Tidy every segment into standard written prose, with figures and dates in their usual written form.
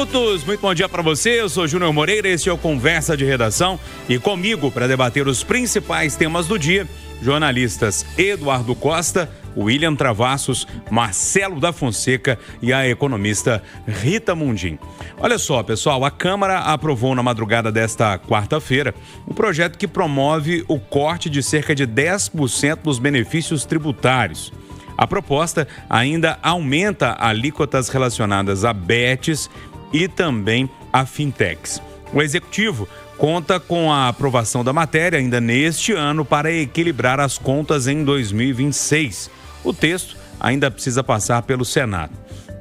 minutos. Muito bom dia para você. Eu sou Júnior Moreira, esse é o Conversa de Redação. E comigo, para debater os principais temas do dia, jornalistas Eduardo Costa, William Travassos, Marcelo da Fonseca e a economista Rita Mundim. Olha só, pessoal, a Câmara aprovou na madrugada desta quarta-feira um projeto que promove o corte de cerca de 10% dos benefícios tributários. A proposta ainda aumenta alíquotas relacionadas a bets e também a fintechs. O Executivo conta com a aprovação da matéria ainda neste ano para equilibrar as contas em 2026. O texto ainda precisa passar pelo Senado.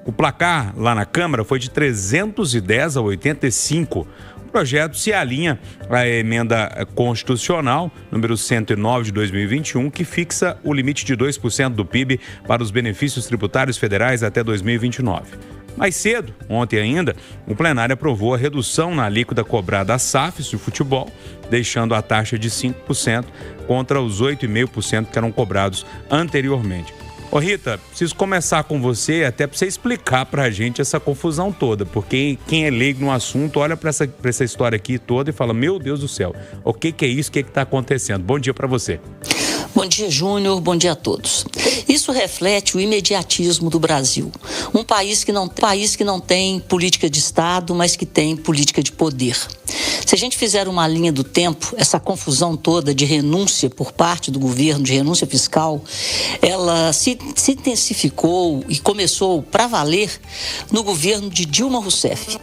O placar lá na Câmara foi de 310 a 85. O projeto se alinha à emenda constitucional número 109 de 2021, que fixa o limite de 2% do PIB para os benefícios tributários federais até 2029. Mais cedo, ontem ainda, o plenário aprovou a redução na alíquota cobrada às SAFs de futebol, deixando a taxa de 5% contra os 8,5% que eram cobrados anteriormente. Ô Rita, preciso começar com você até para você explicar para a gente essa confusão toda, porque quem é leigo no assunto olha para essa história aqui toda e fala, meu Deus do céu, o que é isso, o que está acontecendo? Bom dia para você. Bom dia, Júnior. Bom dia a todos. Isso reflete o imediatismo do Brasil. Um país que não tem política de Estado, mas que tem política de poder. Se a gente fizer uma linha do tempo, essa confusão toda de renúncia por parte do governo, de renúncia fiscal, ela se intensificou e começou para valer no governo de Dilma Rousseff.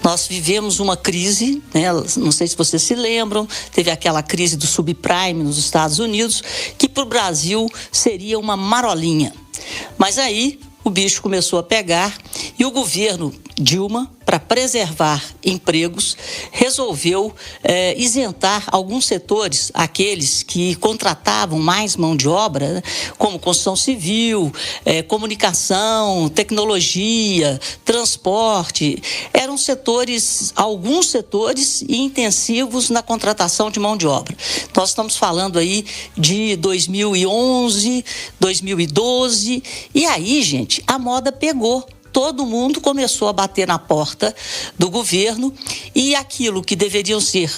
Nós vivemos uma crise, né? Não sei se vocês se lembram, teve aquela crise do subprime nos Estados Unidos, que para o Brasil seria uma marolinha. Mas aí o bicho começou a pegar e o governo Dilma, para preservar empregos, resolveu isentar alguns setores, aqueles que contratavam mais mão de obra, né, como construção civil, comunicação, tecnologia, transporte. Eram alguns setores intensivos na contratação de mão de obra. Nós estamos falando aí de 2011, 2012, e aí, gente, a moda pegou. Todo mundo começou a bater na porta do governo e aquilo que deveriam ser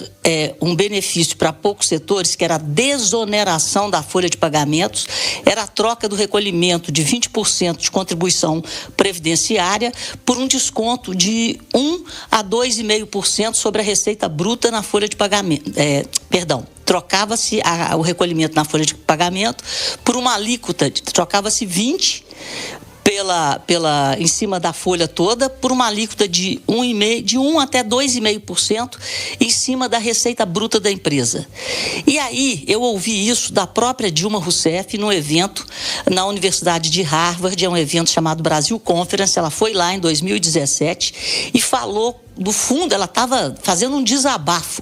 um benefício para poucos setores, que era a desoneração da folha de pagamentos, era a troca do recolhimento de 20% de contribuição previdenciária por um desconto de 1 a 2,5% sobre a receita bruta na folha de pagamento. Trocava-se o recolhimento na folha de pagamento por uma alíquota, trocava-se 20% em cima da folha toda, por uma alíquota de 1 até 2,5% em cima da receita bruta da empresa. E aí eu ouvi isso da própria Dilma Rousseff num evento na Universidade de Harvard, é um evento chamado Brasil Conference. Ela foi lá em 2017 e falou, do fundo, ela estava fazendo um desabafo,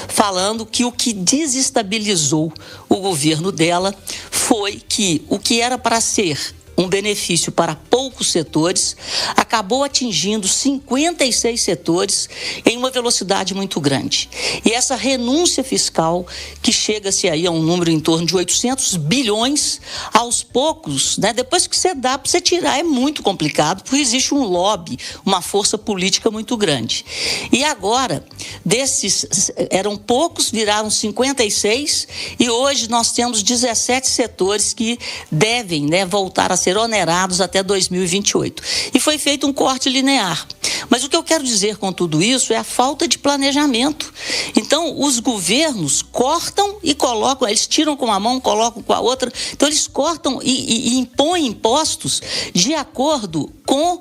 falando que o que desestabilizou o governo dela foi que o que era para ser um benefício para poucos setores, acabou atingindo 56 setores em uma velocidade muito grande. E essa renúncia fiscal, que chega-se aí a um número em torno de 800 bilhões, aos poucos, né, depois que você dá para você tirar, é muito complicado, porque existe um lobby, uma força política muito grande. E agora, desses eram poucos, viraram 56, e hoje nós temos 17 setores que devem, né, voltar a ser onerados até 2028. E foi feito um corte linear. Mas o que eu quero dizer com tudo isso é a falta de planejamento. Então, os governos cortam e colocam, eles tiram com uma mão, colocam com a outra. Então, eles cortam e impõem impostos de acordo com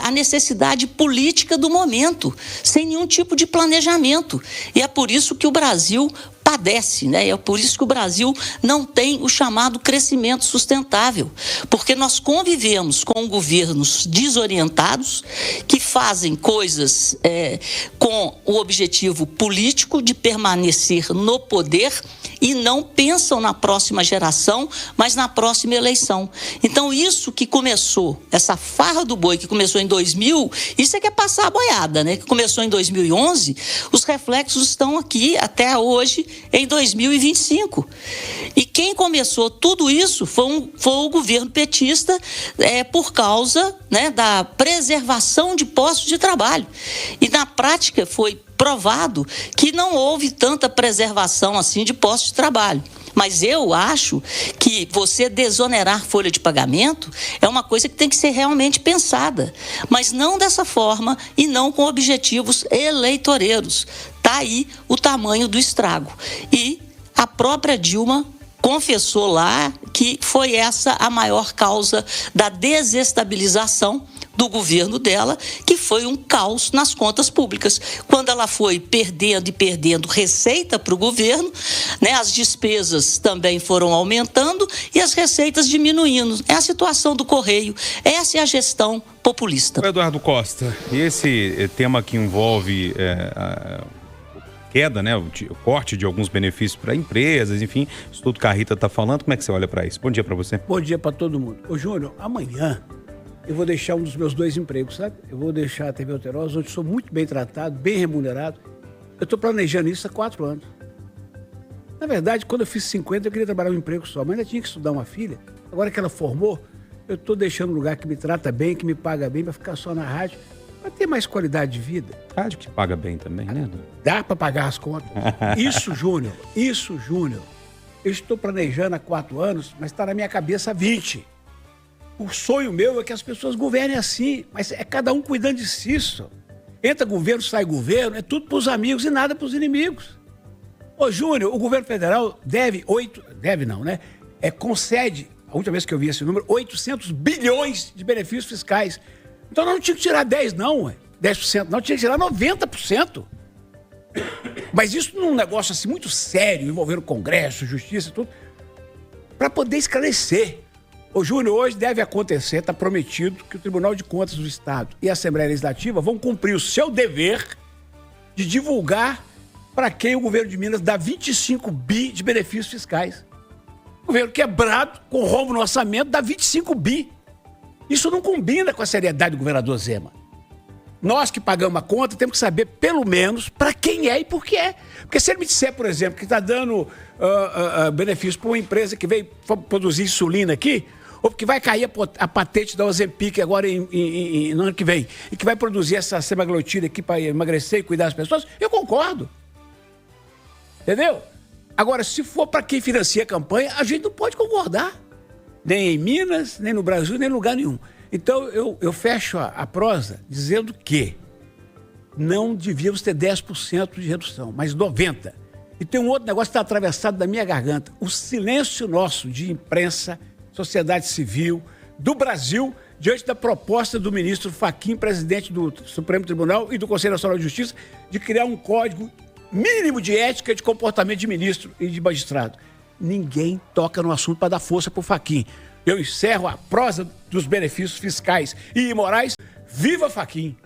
a necessidade política do momento, sem nenhum tipo de planejamento. E é por isso que o Brasil padece, né? É por isso que o Brasil não tem o chamado crescimento sustentável, porque nós convivemos com governos desorientados que fazem coisas com o objetivo político de permanecer no poder e não pensam na próxima geração, mas na próxima eleição. Então, isso que começou, essa farra do boi que começou em 2000, isso é que é passar a boiada, né? Que começou em 2011, os reflexos estão aqui até hoje em 2025. E quem começou tudo isso foi o governo petista, por causa, né, da preservação de postos de trabalho. E na prática foi provado que não houve tanta preservação assim de postos de trabalho. Mas eu acho que você desonerar folha de pagamento é uma coisa que tem que ser realmente pensada, mas não dessa forma e não com objetivos eleitoreiros. Está aí o tamanho do estrago. E a própria Dilma confessou lá que foi essa a maior causa da desestabilização do governo dela, que foi um caos nas contas públicas. Quando ela foi perdendo e perdendo receita para o governo, né, as despesas também foram aumentando e as receitas diminuindo. É a situação do Correio, essa é a gestão populista. Eduardo Costa, e esse tema que envolve a queda, né, o corte de alguns benefícios para empresas, enfim, isso tudo que a Rita está falando, como é que você olha para isso? Bom dia para você. Bom dia para todo mundo. Ô Júnior, amanhã eu vou deixar um dos meus 2 empregos, sabe? Eu vou deixar a TV Alterosa, onde sou muito bem tratado, bem remunerado. Eu estou planejando isso há 4 anos. Na verdade, quando eu fiz 50, eu queria trabalhar um emprego só, mas ainda tinha que estudar uma filha. Agora que ela formou, eu estou deixando um lugar que me trata bem, que me paga bem, para ficar só na rádio, para ter mais qualidade de vida. Rádio que paga bem também, né? Dá para pagar as contas. Isso, Júnior. Eu estou planejando há 4 anos, mas está na minha cabeça há 20. O sonho meu é que as pessoas governem assim, mas é cada um cuidando de si só. Entra governo, sai governo, é tudo para os amigos e nada para os inimigos. Ô Júnior, o governo federal concede, a última vez que eu vi esse número, 800 bilhões de benefícios fiscais. Então não tinha que tirar 10 não, 10% não, tinha que tirar 90%. Mas isso num negócio assim muito sério, envolvendo Congresso, Justiça e tudo, para poder esclarecer. Ô Júnior, hoje deve acontecer, está prometido que o Tribunal de Contas do Estado e a Assembleia Legislativa vão cumprir o seu dever de divulgar para quem o governo de Minas dá 25 bi de benefícios fiscais. O governo quebrado, com rombo no orçamento, dá 25 bi. Isso não combina com a seriedade do governador Zema. Nós que pagamos a conta temos que saber, pelo menos, para quem é e por que é. Porque se ele me disser, por exemplo, que está dando benefício para uma empresa que veio produzir insulina aqui, ou que vai cair a patente da Ozempic agora no ano que vem, e que vai produzir essa semaglutida aqui para emagrecer e cuidar das pessoas, eu concordo. Entendeu? Agora, se for para quem financia a campanha, a gente não pode concordar. Nem em Minas, nem no Brasil, nem em lugar nenhum. Então, eu fecho a prosa dizendo que não devíamos ter 10% de redução, mas 90%. E tem um outro negócio que está atravessado da minha garganta. O silêncio nosso de imprensa, sociedade civil, do Brasil, diante da proposta do ministro Fachin, presidente do Supremo Tribunal e do Conselho Nacional de Justiça, de criar um código mínimo de ética de comportamento de ministro e de magistrado. Ninguém toca no assunto para dar força para o Fachin. Eu encerro a prosa dos benefícios fiscais e imorais. Viva Fachin!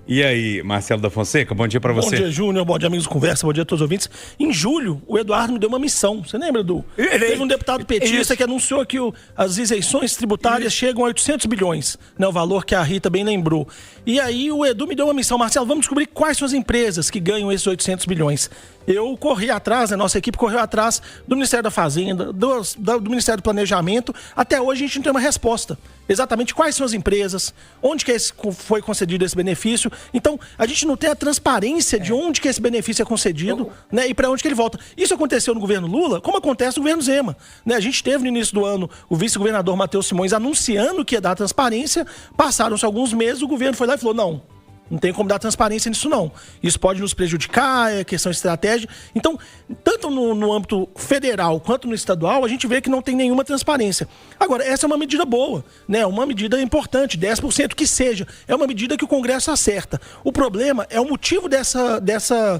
E aí, Marcelo da Fonseca, bom dia para você. Bom dia, Júnior, bom dia, amigos Conversa, bom dia a todos os ouvintes. Em julho, o Eduardo me deu uma missão, você lembra, Edu? Teve um deputado petista que anunciou que as isenções tributárias chegam a 800 bilhões, né, o valor que a Rita bem lembrou. E aí o Edu me deu uma missão, Marcelo, vamos descobrir quais são as empresas que ganham esses 800 bilhões. Eu corri atrás, a nossa equipe correu atrás do Ministério da Fazenda, do Ministério do Planejamento. Até hoje a gente não tem uma resposta. Exatamente quais são as empresas, onde que foi concedido esse benefício. Então, a gente não tem a transparência de onde que esse benefício é concedido, né, e para onde que ele volta. Isso aconteceu no governo Lula, como acontece no governo Zema. Né? A gente teve no início do ano o vice-governador Matheus Simões anunciando que ia dar transparência. Passaram-se alguns meses, o governo foi lá e falou, não tem como dar transparência nisso não. Isso pode nos prejudicar, é questão de estratégia. Então, tanto no âmbito federal quanto no estadual, a gente vê que não tem nenhuma transparência. Agora, essa é uma medida boa, né? Uma medida importante, 10% que seja. É uma medida que o Congresso acerta. O problema é o motivo dessa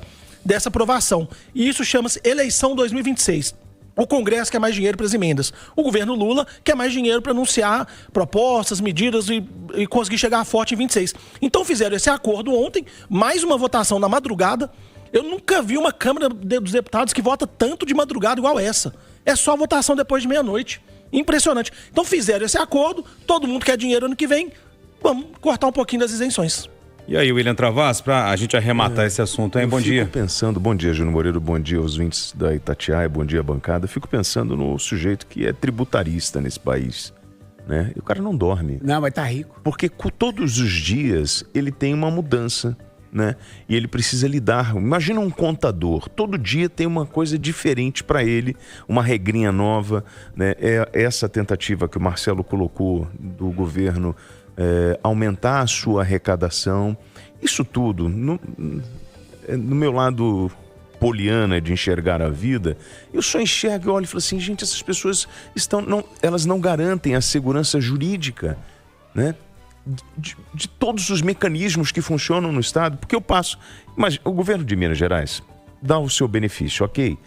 aprovação. E isso chama-se eleição 2026. O Congresso quer mais dinheiro para as emendas. O governo Lula quer mais dinheiro para anunciar propostas, medidas e conseguir chegar forte em 26. Então fizeram esse acordo ontem, mais uma votação na madrugada. Eu nunca vi uma Câmara dos Deputados que vota tanto de madrugada igual essa. É só votação depois de meia-noite. Impressionante. Então fizeram esse acordo, todo mundo quer dinheiro ano que vem, vamos cortar um pouquinho das isenções. E aí, William Travassos, para a gente arrematar esse assunto, hein? Bom dia. Bom dia, Júnior Moreira, bom dia aos ouvintes da Itatiaia, bom dia, bancada. Fico pensando no sujeito que é tributarista nesse país, né? E o cara não dorme. Não, mas tá rico. Porque todos os dias ele tem uma mudança, né? E ele precisa lidar. Imagina um contador, todo dia tem uma coisa diferente para ele, uma regrinha nova, né? É essa tentativa que o Marcelo colocou do governo aumentar a sua arrecadação. Isso tudo, no meu lado poliana de enxergar a vida, eu só enxergo e olho e falo assim, gente, essas pessoas elas não garantem a segurança jurídica, né? De todos os mecanismos que funcionam no Estado, porque eu passo... Mas o governo de Minas Gerais dá o seu benefício, ok?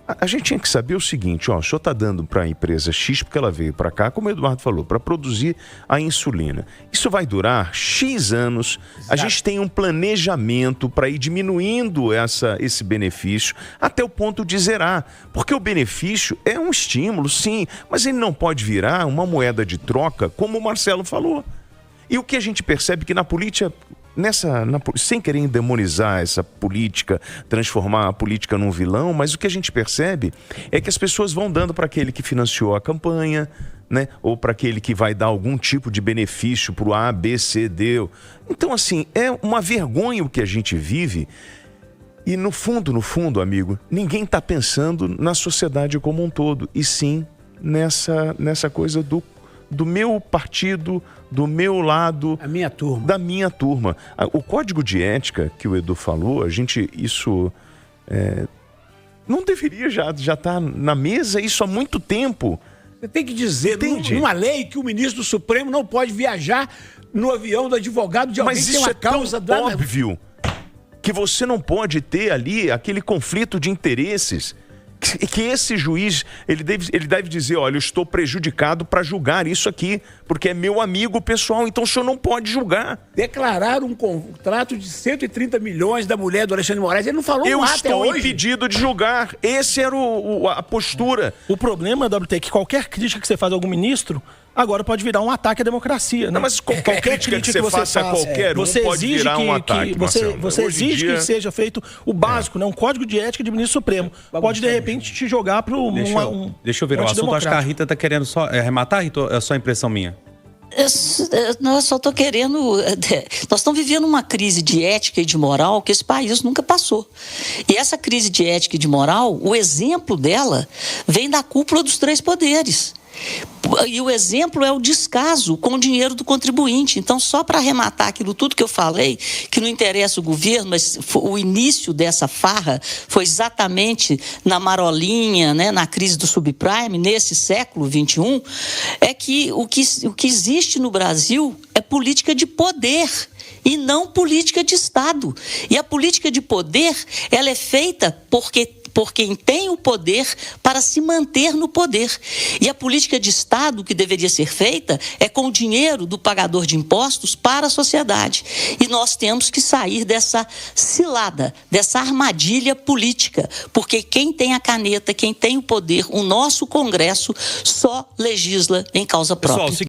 A gente tinha que saber o seguinte, ó, o senhor está dando para a empresa X, porque ela veio para cá, como o Eduardo falou, para produzir a insulina. Isso vai durar X anos, exato. A gente tem um planejamento para ir diminuindo esse benefício até o ponto de zerar, porque o benefício é um estímulo, sim, mas ele não pode virar uma moeda de troca, como o Marcelo falou. E o que a gente percebe que na política, sem querer demonizar essa política, transformar a política num vilão, mas o que a gente percebe é que as pessoas vão dando para aquele que financiou a campanha, né? Ou para aquele que vai dar algum tipo de benefício para o A, B, C, D. Então, assim, é uma vergonha o que a gente vive. E no fundo, amigo, ninguém está pensando na sociedade como um todo, e sim nessa coisa do meu partido, do meu lado, da minha turma. O código de ética que o Edu falou, isso não deveria já estar na mesa isso há muito tempo. Você tem que dizer, numa lei, que o ministro do Supremo não pode viajar no avião do advogado de alguém que tem uma causa da... Mas isso é tão óbvio que você não pode ter ali aquele conflito de interesses. Que esse juiz, ele deve dizer, olha, eu estou prejudicado para julgar isso aqui, porque é meu amigo pessoal, então o senhor não pode julgar. Declarar um contrato de 130 milhões da mulher do Alexandre de Moraes, ele não falou nada até hoje. Eu estou impedido de julgar. Essa era a postura. O problema, WT, é que qualquer crítica que você faz a algum ministro, agora pode virar um ataque à democracia. Não, mas qualquer crítica que você faça a qualquer um pode virar um ataque, Você exige que seja feito o básico, né? Um código de ética de ministro supremo. Pode, de repente, te jogar para Deixa eu ver o assunto. Acho que a Rita está querendo só arrematar, Rita? É só impressão minha? Eu só estou querendo... Nós estamos vivendo uma crise de ética e de moral que esse país nunca passou. E essa crise de ética e de moral, o exemplo dela vem da cúpula dos três poderes. E o exemplo é o descaso com o dinheiro do contribuinte. Então, só para arrematar aquilo tudo que eu falei, que não interessa o governo, mas o início dessa farra foi exatamente na marolinha, né, na crise do subprime, nesse século XXI, é que o que existe no Brasil é política de poder e não política de Estado. E a política de poder, ela é feita por quem tem o poder para se manter no poder. E a política de Estado que deveria ser feita é com o dinheiro do pagador de impostos para a sociedade. E nós temos que sair dessa cilada, dessa armadilha política, porque quem tem a caneta, quem tem o poder, o nosso Congresso, só legisla em causa própria.